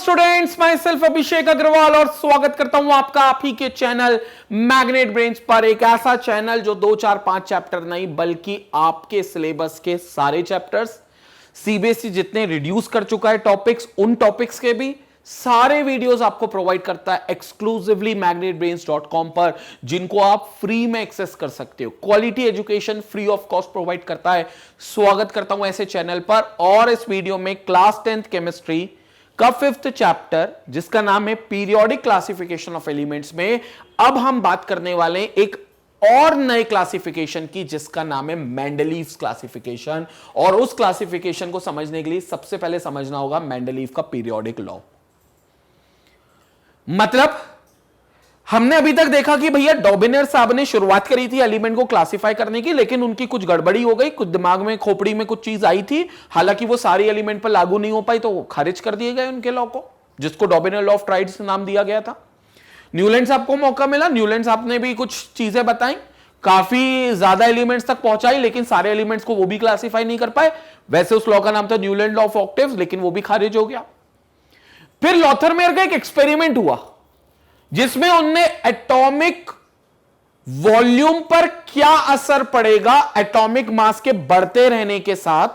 Students, my self अभिषेक अग्रवाल और स्वागत करता हूं आपका आप ही के चैनल मैग्नेट ब्रेन्स पर। एक ऐसा चैनल जो 2 4 5 चैप्टर नहीं बल्कि आपके सिलेबस के सारे चैप्टर्स, सीबीएसई जितने रिड्यूस कर चुका है टॉपिक्स, उन टॉपिक्स के भी सारे वीडियोस आपको प्रोवाइड करता है एक्सक्लूसिवली magnetbrains.com पर, जिनको आप फ्री में एक्सेस कर सकते हो। Quality education free of cost provide करता है। स्वागत करता हूं ऐसे चैनल पर। और इस वीडियो में क्लास 10th केमिस्ट्री का 5th चैप्टर जिसका नाम है पीरियोडिक क्लासिफिकेशन ऑफ एलिमेंट्स में अब हम बात करने वाले हैं एक और नए क्लासिफिकेशन की जिसका नाम है मेंडलीव्स क्लासिफिकेशन। और उस क्लासिफिकेशन को समझने के लिए सबसे पहले समझना होगा मेंडलीव का पीरियोडिक लॉ। मतलब हमने अभी तक देखा कि भैया डॉबिनर साहब ने शुरुआत करी थी एलिमेंट को क्लासिफाई करने की, लेकिन उनकी कुछ गड़बड़ी हो गई, कुछ दिमाग में खोपड़ी में कुछ चीज आई थी, हालांकि वो सारी एलिमेंट पर लागू नहीं हो पाई, तो खारिज कर दिए गए उनके लॉ को, जिसको डॉबिनर लॉ ऑफ ट्राइड्स नाम दिया गया था। न्यूलैंड साहब को मौका मिला, न्यूलैंड साहब ने भी कुछ चीजें बताई, काफी ज्यादा एलिमेंट्स तक पहुंचाई, लेकिन सारे एलिमेंट्स को वो भी क्लासिफाई नहीं कर पाए। वैसे उस लॉ का नाम था न्यूलैंड लॉ ऑफ ऑक्टेव्स, लेकिन वो भी खारिज हो गया। फिर लॉथरमेयर का एक एक्सपेरिमेंट हुआ जिसमें उनने एटॉमिक वॉल्यूम पर क्या असर पड़ेगा एटॉमिक मास के बढ़ते रहने के साथ,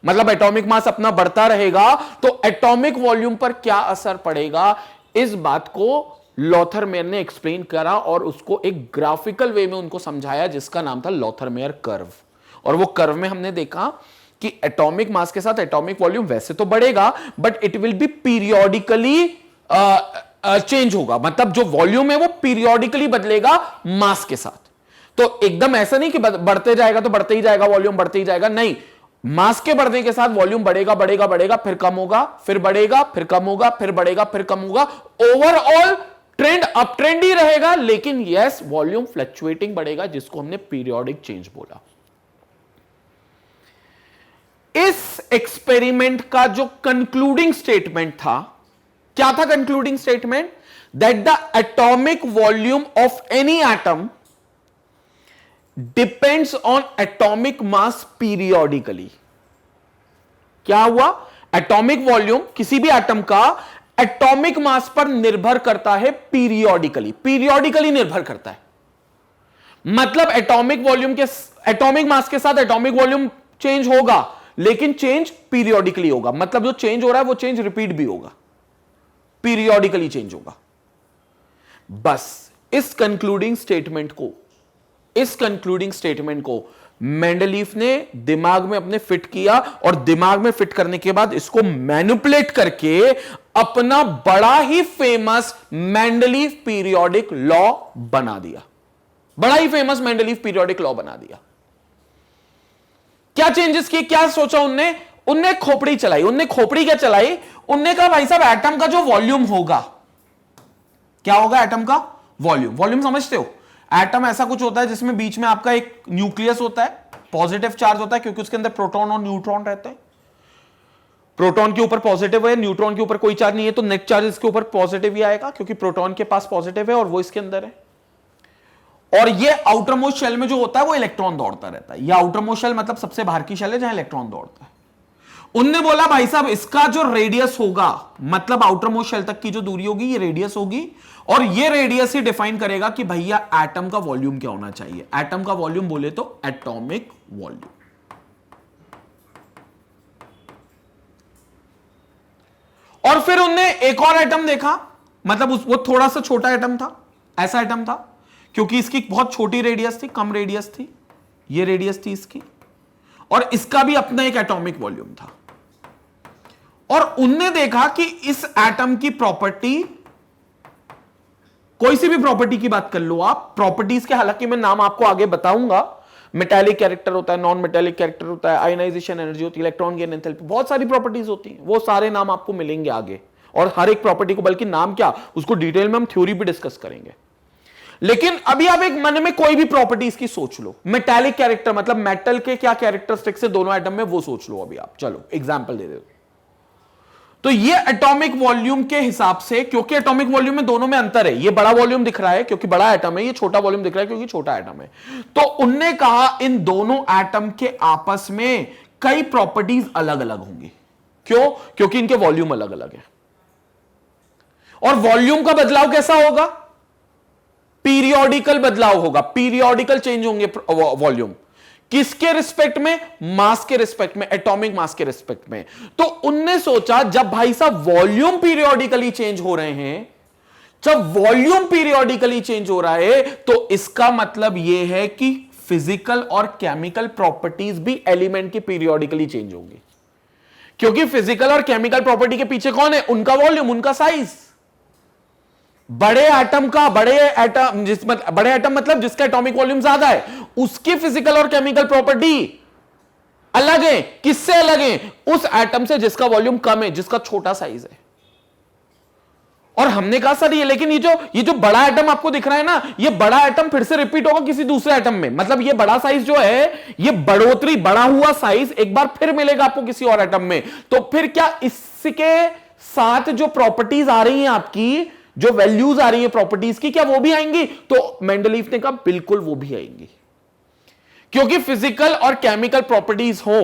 मतलब एटॉमिक मास अपना बढ़ता रहेगा तो एटॉमिक वॉल्यूम पर क्या असर पड़ेगा, इस बात को लॉथरमेयर ने एक्सप्लेन करा और उसको एक ग्राफिकल वे में उनको समझाया जिसका नाम था लॉथरमेयर कर्व। और वो कर्व में हमने देखा कि एटॉमिक मास के साथ एटॉमिक वॉल्यूम वैसे तो बढ़ेगा but it will be periodically change होगा, मतलब जो वॉल्यूम है वो पीरियोडिकली बदलेगा मास के साथ। तो एकदम ऐसा नहीं कि बढ़ते जाएगा तो बढ़ते ही जाएगा, वॉल्यूम बढ़ते ही जाएगा, नहीं, मास के बढ़ने के साथ वॉल्यूम बढ़ेगा बढ़ेगा बढ़ेगा, फिर कम होगा, फिर बढ़ेगा, फिर कम होगा, फिर बढ़ेगा, फिर कम होगा। ओवरऑल ट्रेंड अप ट्रेंड ही रहेगा, लेकिन यस वॉल्यूम फ्लक्चुएटिंग बढ़ेगा, जिसको हमने पीरियोडिक चेंज बोला। इस एक्सपेरिमेंट का जो कंक्लूडिंग स्टेटमेंट था, क्या था concluding statement? That the atomic volume of any atom depends on atomic mass periodically. क्या हुआ? एटॉमिक वॉल्यूम किसी भी एटम का एटॉमिक मास पर निर्भर करता है पीरियोडिकली, पीरियोडिकली निर्भर करता है। मतलब एटॉमिक वॉल्यूम के एटॉमिक मास के साथ एटॉमिक वॉल्यूम चेंज होगा, लेकिन चेंज पीरियोडिकली होगा। मतलब जो चेंज हो रहा है वो चेंज रिपीट भी होगा, पीरियोडिकली चेंज होगा। बस इस कंक्लूडिंग स्टेटमेंट को मेंडलीफ ने दिमाग में अपने फिट किया और दिमाग में फिट करने के बाद इसको मैनिपुलेट करके अपना बड़ा ही फेमस मेंडलीफ पीरियोडिक लॉ बना दिया। बड़ा ही फेमस मेंडलीफ पीरियोडिक लॉ बना दिया। क्या चेंजेस किए, क्या सोचा उनने खोपड़ी चलाई। उनने खोपड़ी क्या चलाई? उनने कहा भाई साहब एटम का जो वॉल्यूम होगा, क्या होगा एटम का वॉल्यूम? वॉल्यूम समझते हो? एटम ऐसा कुछ होता है जिसमें बीच में आपका एक न्यूक्लियस होता है, पॉजिटिव चार्ज होता है क्योंकि उसके अंदर प्रोटॉन और न्यूट्रॉन रहते हैं। प्रोटॉन के ऊपर पॉजिटिव है, न्यूट्रॉन के ऊपर कोई चार्ज नहीं है, तो नेट चार्ज इसके ऊपर पॉजिटिव ही आएगा क्योंकि प्रोटॉन के पास पॉजिटिव है और वो इसके अंदर है। और ये आउटर मोस्ट शेल में जो होता है वो इलेक्ट्रॉन दौड़ता रहता है। ये आउटर मोस्ट शेल मतलब सबसे बाहर की शेल है जहां इलेक्ट्रॉन दौड़ता है। उनने बोला भाई साहब इसका जो रेडियस होगा, मतलब आउटर मोस्ट शेल तक की जो दूरी होगी ये रेडियस होगी, और ये रेडियस ही डिफाइन करेगा कि भैया एटम का वॉल्यूम क्या होना चाहिए। एटम का वॉल्यूम बोले तो एटॉमिक वॉल्यूम। और फिर उनने एक और एटम देखा, मतलब वो थोड़ा सा छोटा एटम था, ऐसा एटम था क्योंकि इसकी बहुत छोटी रेडियस थी, कम रेडियस थी, ये रेडियस थी इसकी, और इसका भी अपना एक एटॉमिक वॉल्यूम था। और उनने देखा कि इस एटम की प्रॉपर्टी, कोई सी भी प्रॉपर्टी की बात कर लो आप, प्रॉपर्टीज के हालांकि मैं नाम आपको आगे बताऊंगा, मेटालिक कैरेक्टर होता है, नॉन मेटालिक कैरेक्टर होता है, आयनाइजेशन एनर्जी होती है, इलेक्ट्रॉन गेन एंथैल्पी, बहुत सारी प्रॉपर्टीज होती हैं, वो सारे नाम आपको मिलेंगे आगे। और हर एक प्रॉपर्टी को, बल्कि नाम क्या, उसको डिटेल में हम थ्योरी भी डिस्कस करेंगे। लेकिन अभी आप एक मन में कोई भी प्रॉपर्टीज की सोच लो। मेटालिक कैरेक्टर मतलब मेटल के क्या कैरेक्टरिस्टिक्स है दोनों एटम में, वो सोच लो अभी आप। चलो एग्जांपल दे दो। तो ये एटॉमिक वॉल्यूम के हिसाब से, क्योंकि एटॉमिक वॉल्यूम में दोनों में अंतर है, ये बड़ा वॉल्यूम दिख रहा है क्योंकि बड़ा एटम है, ये छोटा वॉल्यूम दिख रहा है क्योंकि छोटा एटम है, तो उनने कहा इन दोनों एटम के आपस में कई प्रॉपर्टीज अलग अलग होंगी। क्यों? क्योंकि इनके वॉल्यूम अलग अलग है। और वॉल्यूम का बदलाव कैसा होगा? पीरियोडिकल बदलाव होगा, पीरियोडिकल चेंज होंगे वॉल्यूम। किसके रिस्पेक्ट में? मास के रिस्पेक्ट में, एटॉमिक मास के रिस्पेक्ट में। तो उनने सोचा जब भाई साहब वॉल्यूम पीरियोडिकली चेंज हो रहे हैं, जब वॉल्यूम पीरियोडिकली चेंज हो रहा है, तो इसका मतलब यह है कि फिजिकल और केमिकल प्रॉपर्टीज भी एलिमेंट की पीरियोडिकली चेंज होंगी। क्योंकि फिजिकल और केमिकल प्रॉपर्टी के पीछे कौन है? उनका वॉल्यूम, उनका साइज। बड़े एटम का, बड़े एटम मतलब जिसका एटॉमिक वॉल्यूम ज्यादा है, उसकी फिजिकल और केमिकल प्रॉपर्टी अलग है। किससे अलग है? उस एटम से जिसका वॉल्यूम कम है, जिसका छोटा साइज है। और हमने कहा सर ये, लेकिन ये जो बड़ा एटम आपको दिख रहा है ना, ये बड़ा एटम फिर से रिपीट होगा किसी दूसरे एटम में। मतलब ये बड़ा साइज जो है, ये बढ़ोतरी, बड़ा हुआ साइज एक बार फिर मिलेगा आपको किसी और एटम में। तो फिर क्या इसके साथ जो प्रॉपर्टीज आ रही हैं आपकी, जो वैल्यूज आ रही है प्रॉपर्टीज की, क्या वो भी आएंगी? तो मेंडलीफ ने कहा बिल्कुल वो भी आएंगी। क्योंकि फिजिकल और केमिकल प्रॉपर्टीज हो,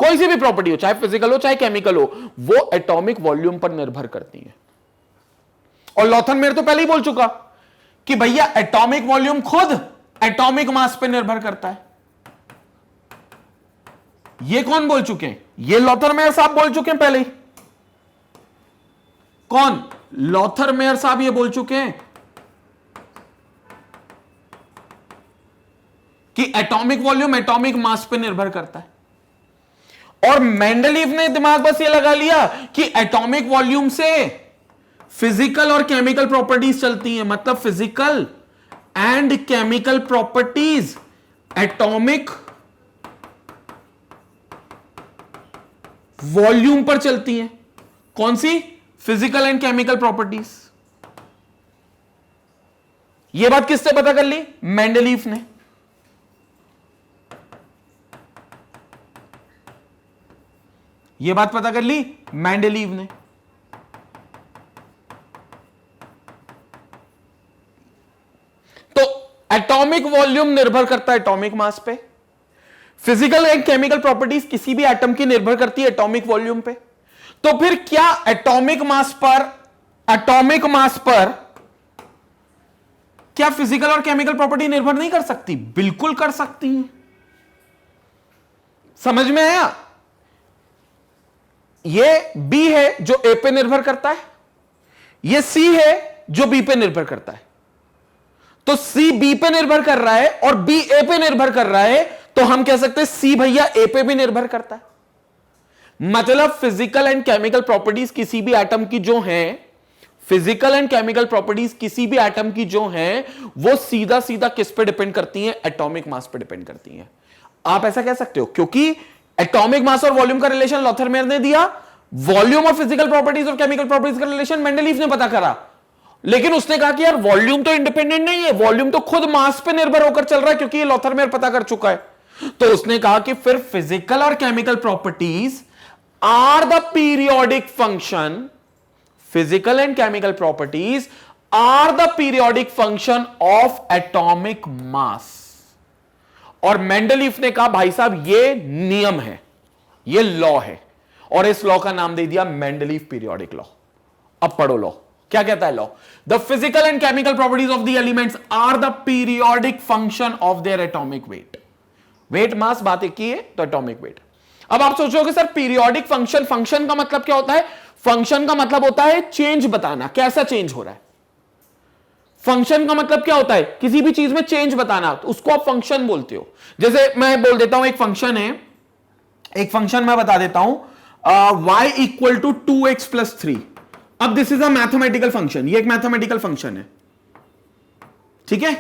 कोई सी भी प्रॉपर्टी हो, चाहे फिजिकल हो चाहे केमिकल हो, वो एटॉमिक वॉल्यूम पर निर्भर करती है। और लॉथनमेयर तो पहले ही बोल चुका कि भैया एटॉमिक वॉल्यूम खुद एटॉमिक मास पे निर्भर करता है। ये कौन बोल चुके हैं? ये लॉथनमेयर साहब बोल चुके हैं पहले ही। कौन? लॉथनमेयर साहब ये बोल चुके हैं कि एटॉमिक वॉल्यूम एटॉमिक मास पे निर्भर करता है। और मेंडलीफ ने दिमाग बस ये लगा लिया कि एटॉमिक वॉल्यूम से फिजिकल और केमिकल प्रॉपर्टीज चलती हैं। मतलब physical and chemical properties atomic volume पर चलती हैं। कौन सी? Physical and chemical properties. यह बात किससे पता कर ली? मेंडलीफ ने। यह बात पता कर ली मेंडलीफ ने। तो एटॉमिक वॉल्यूम निर्भर करता है एटॉमिक मास पे, फिजिकल एंड केमिकल प्रॉपर्टीज किसी भी एटम की निर्भर करती है एटॉमिक वॉल्यूम पे। तो फिर क्या एटॉमिक मास पर क्या फिजिकल और केमिकल प्रॉपर्टी निर्भर नहीं कर सकती? बिल्कुल कर सकती है। समझ में आया? ये बी है जो ए पे निर्भर करता है, ये सी है जो बी पे निर्भर करता है। तो सी बी पे निर्भर कर रहा है और बी ए पे निर्भर कर रहा है, तो हम कह सकते हैं सी भैया ए पे भी निर्भर करता है। मतलब फिजिकल एंड केमिकल प्रॉपर्टीज किसी भी एटम की जो हैं, फिजिकल एंड केमिकल प्रॉपर्टीज किसी भी एटम की जो हैं, वो सीधा सीधा किस पे डिपेंड करती हैं? एटॉमिक मास पे डिपेंड करती हैं। आप ऐसा कह सकते हो क्योंकि एटॉमिक मास और वॉल्यूम का रिलेशन लॉथरमेयर ने दिया, वॉल्यूम और फिजिकल प्रॉपर्टीज और केमिकल प्रॉपर्टीज का रिलेशन मेंडलीफ ने पता करा। लेकिन उसने कहा कि यार वॉल्यूम तो इंडिपेंडेंट नहीं है, वॉल्यूम तो खुद मास पे निर्भर होकर चल रहा है, क्योंकि ये लॉथरमेयर पता कर चुका है। तो उसने कहा कि फिर फिजिकल और chemical properties are the periodic function, physical and chemical properties are the periodic function of atomic mass. और मेंडलीफ ने कहा भाई साहब ये नियम है, ये लॉ है, और इस लॉ का नाम दे दिया मेंडलीफ पीरियोडिक लॉ। अब पढ़ो लॉ क्या कहता है। Law, the physical and chemical properties of the elements are the periodic function of their atomic weight. Weight mass बात एक ही है, तो एटॉमिक वेट। अब आप सोचोगे सर पीरियोडिक फंक्शन, फंक्शन का मतलब क्या होता है? फंक्शन का मतलब होता है चेंज बताना, कैसा चेंज हो रहा है। फंक्शन का मतलब क्या होता है? किसी भी चीज में चेंज बताना, तो उसको आप फंक्शन बोलते हो। जैसे मैं बोल देता हूं एक फंक्शन है, एक फंक्शन मैं बता देता हूं y equal to 2x plus 3। अब this is a mathematical function, ये एक मैथमेटिकल फंक्शन है, ठीक है।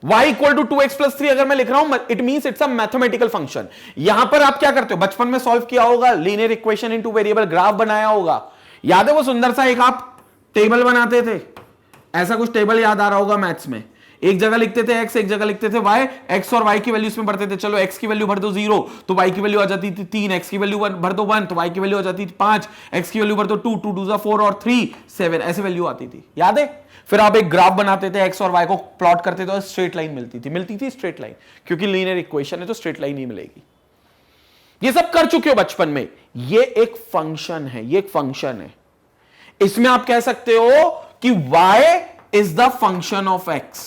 y equal to 2x plus 3 अगर मैं लिख रहा हूं, it means it's a mathematical function. यहां पर आप क्या करते हो? बचपन में सॉल्व किया होगा, linear equation into variable graph बनाया होगा। याद है वो सुंदर सा एक आप टेबल बनाते थे, ऐसा कुछ टेबल याद आ रहा होगा मैथ्स में। एक जगह लिखते थे x, एक जगह लिखते थे y, x और y की वैल्यू इसमें भरते थे। चलो x की वैल्यू भर दो 0 तो y की वैल्यू आ जाती थी 3, x की वैल्यू भर दो 1 तो y की वैल्यू आ जाती थी 5, x की वैल्यू भर दो 2, 2 2 4 और 3 7, ऐसे वैल्यू आती थी, याद है। फिर आप एक ग्राफ बनाते थे, x और y को प्लॉट करते थे और स्ट्रेट लाइन मिलती थी स्ट्रेट लाइन, क्योंकि लीनियर इक्वेशन है तो स्ट्रेट लाइन ही मिलेगी। ये सब कर चुके हो बचपन में। ये एक फंक्शन है, ये एक फंक्शन है। इसमें आप कह सकते हो कि y is the function of x,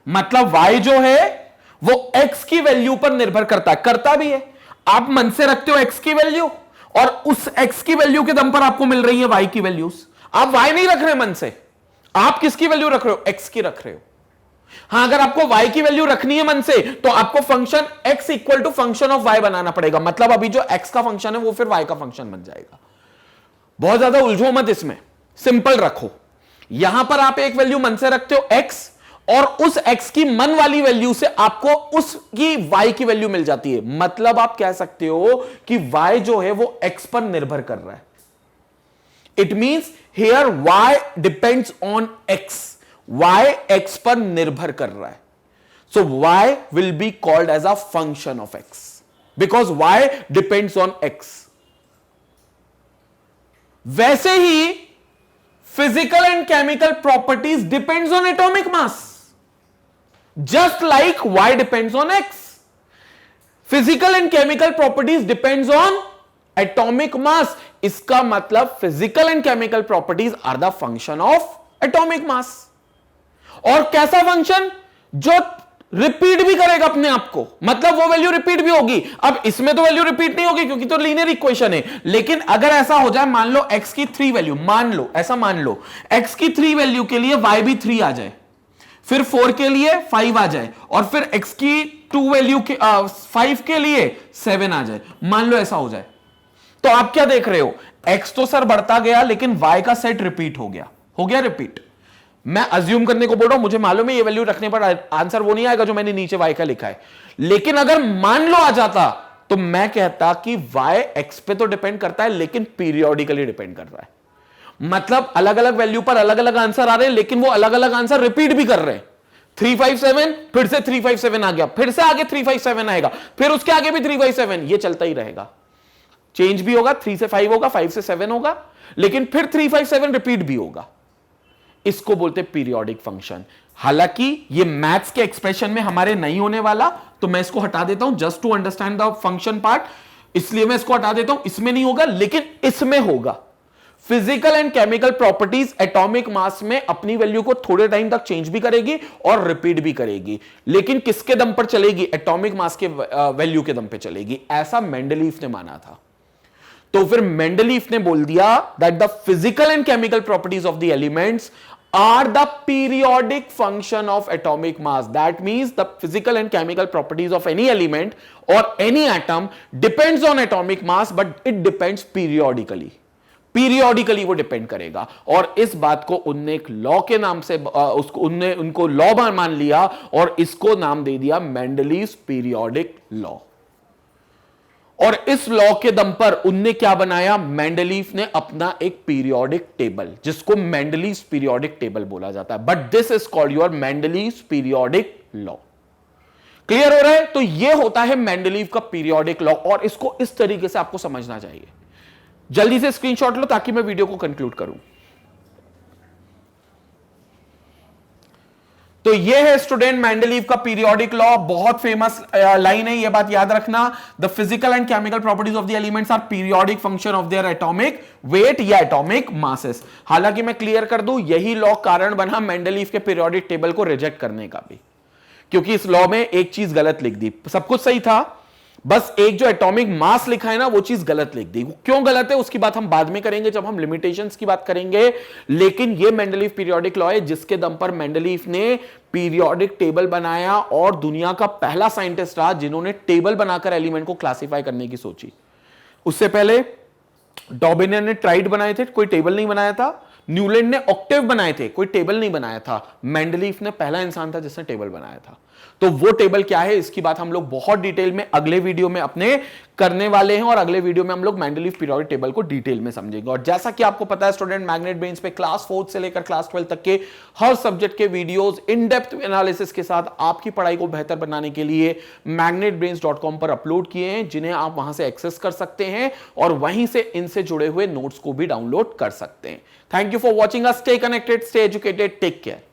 मतलब y जो है वो x की वैल्यू पर निर्भर करता भी है। आप मन से रखते हो x की वैल्यू और उस x की वैल्यू के दम पर आपको मिल रही है y की वैल्यूज। आप y नहीं रख रहे मन से, आप किसकी वैल्यू रख रहे हो? x की रख रहे हो। हां, अगर आपको y की वैल्यू रखनी है मन से तो आपको function x equal to function of y बनाना पड़ेगा, मतलब अभी जो x का फंक्शन है वो फिर y का फंक्शन बन जाएगा। बहुत ज्यादा उलझो मत इसमें, सिंपल रखो। यहां पर आप एक वैल्यू मन से रखते हो x, और उस x की मन वाली वैल्यू से आपको उसकी y की वैल्यू मिल जाती है, मतलब आप कह सकते हो कि y जो है वो x पर निर्भर कर रहा है। It means here y depends on x, y x पर निर्भर कर रहा है। So y will be called as a function of x because y depends on x। वैसे ही physical and chemical properties depends on atomic mass, just like y depends on x। Physical and chemical properties depends on atomic mass, इसका मतलब physical and chemical properties are the function of atomic mass. और कैसा function? जो repeat भी करेगा अपने आप को, मतलब वो वैल्यू रिपीट भी होगी। अब इसमें तो वैल्यू रिपीट नहीं होगी क्योंकि तो लीनियर इक्वेशन है, लेकिन अगर ऐसा हो जाए, मान लो x की 3 वैल्यू, मान लो x की 3 वैल्यू के लिए y भी 3 आ जाए, फिर 4 के लिए 5 आ जाए, और फिर x की 2 वैल्यू के 5 के लिए 7 आ जाए, मान लो ऐसा हो जाए, तो आप क्या देख रहे हो? x तो सर बढ़ता गया लेकिन y का सेट रिपीट हो गया रिपीट। मैं अज्यूम करने को बोल रहा हूं, मुझे मालूम है ये वैल्यू रखने पर आंसर वो नहीं आएगा जो मैंने नीचे y का लिखा है, लेकिन अगर मान लो आ जाता तो मैं कहता कि y x पे तो डिपेंड करता है लेकिन पीरियोडिकली डिपेंड कर रहा है। मतलब अलग अलग वैल्यू पर अलग अलग आंसर आ रहे हैं, लेकिन वो अलग अलग आंसर रिपीट भी कर रहे हैं। 357 फिर से 357 आ गया, फिर से आगे 357 आएगा, फिर उसके आगे भी 357, ये चलता ही रहेगा। चेंज भी होगा, 3 से 5 होगा, 5 से 7 होगा, लेकिन फिर 357 रिपीट भी होगा। इसको बोलते पीरियोडिक फंक्शन। हालांकि ये मैथ्स के एक्सप्रेशन में हमारे नहीं होने वाला, तो मैं इसको हटा देता हूं just to understand the function part, इसलिए मैं इसको हटा देता हूं। इसमें नहीं होगा लेकिन इसमें होगा। Physical and chemical properties atomic mass में अपनी वैल्यू को थोड़े टाइम तक चेंज भी करेगी और रिपीट भी करेगी, लेकिन किसके दम पर चलेगी? एटॉमिक मास के वैल्यू के दम पे चलेगी। ऐसा मेंडलीफ ने माना था। तो फिर मेंडलीफ ने बोल दिया that the physical and chemical properties of the elements are the periodic function of atomic mass. That means the physical and chemical properties of any element or any atom depends on atomic mass, but it depends periodically. Periodically वो depend करेगा, और इस बात को उनने एक law के नाम से उनको लॉ मान लिया और इसको नाम दे दिया मेंडलीव्स पीरियोडिक लॉ। और इस लॉ के दम पर उनने क्या बनाया? मेंडलीफ ने अपना एक पीरियोडिक टेबल, जिसको मेंडलीव्स पीरियोडिक टेबल बोला जाता है, but this is called your Mendeleev's periodic law. Clear हो रहा है? तो यह होता है मेंडलीव का पीरियोडिक लॉ, और इसको इस तरीके से आपको समझना चाहिए। जल्दी से स्क्रीनशॉट लो ताकि मैं वीडियो को कंक्लूड करूं। तो ये है स्टूडेंट मेंडलीव का पीरियोडिक लॉ। बहुत फेमस लाइन है, ये बात याद रखना। The physical and chemical properties of the elements are periodic function of their atomic weight या एटॉमिक मासेस। हालांकि मैं क्लियर कर दूं, यही लॉ कारण बना मेंडलीव के पीरियोडिक टेबल को रिजेक्ट करने का भी, क्योंकि इस लॉ में एक चीज गलत लिख दी। सब कुछ सही था, बस एक जो एटॉमिक मास लिखा है ना, वो चीज गलत लिख दी। क्यों गलत है उसकी बात हम बाद में करेंगे जब हम लिमिटेशंस की बात करेंगे, लेकिन ये मेंडलीव पीरियोडिक लॉ है जिसके दम पर मेंडलीव ने पीरियोडिक टेबल बनाया और दुनिया का पहला साइंटिस्ट रहा जिन्होंने टेबल बनाकर एलिमेंट को क्लासिफाई करने की सोची। उससे पहले डॉबिनियर ने ट्राइड बनाए थे, कोई टेबल नहीं बनाया था। न्यूलैंड ने ऑक्टेव बनाए थे, कोई टेबल नहीं बनाया था। मेंडलीव ने पहला इंसान था जिसने टेबल बनाया था। तो वो टेबल क्या है, इसकी बात हम लोग बहुत डिटेल में अगले वीडियो में अपने करने वाले हैं, और अगले वीडियो में हम लोग मेंडलीव पीरियोडिक टेबल को डिटेल में समझेंगे। और जैसा कि आपको पता है स्टूडेंट, मैग्नेट ब्रेन्स पे क्लास 4 से लेकर क्लास 12 तक के हर सब्जेक्ट के वीडियोस इन डेप्थ एनालिसिस के साथ आपकी पढ़ाई को बेहतर बनाने के लिए magnetbrains.com पर अपलोड किए हैं, जिन्हें आप वहां से एक्सेस कर सकते हैं और वहीं से इनसे जुड़े हुए नोट्स को भी डाउनलोड कर सकते हैं। Thank you for watching us. Stay connected, stay educated, take care.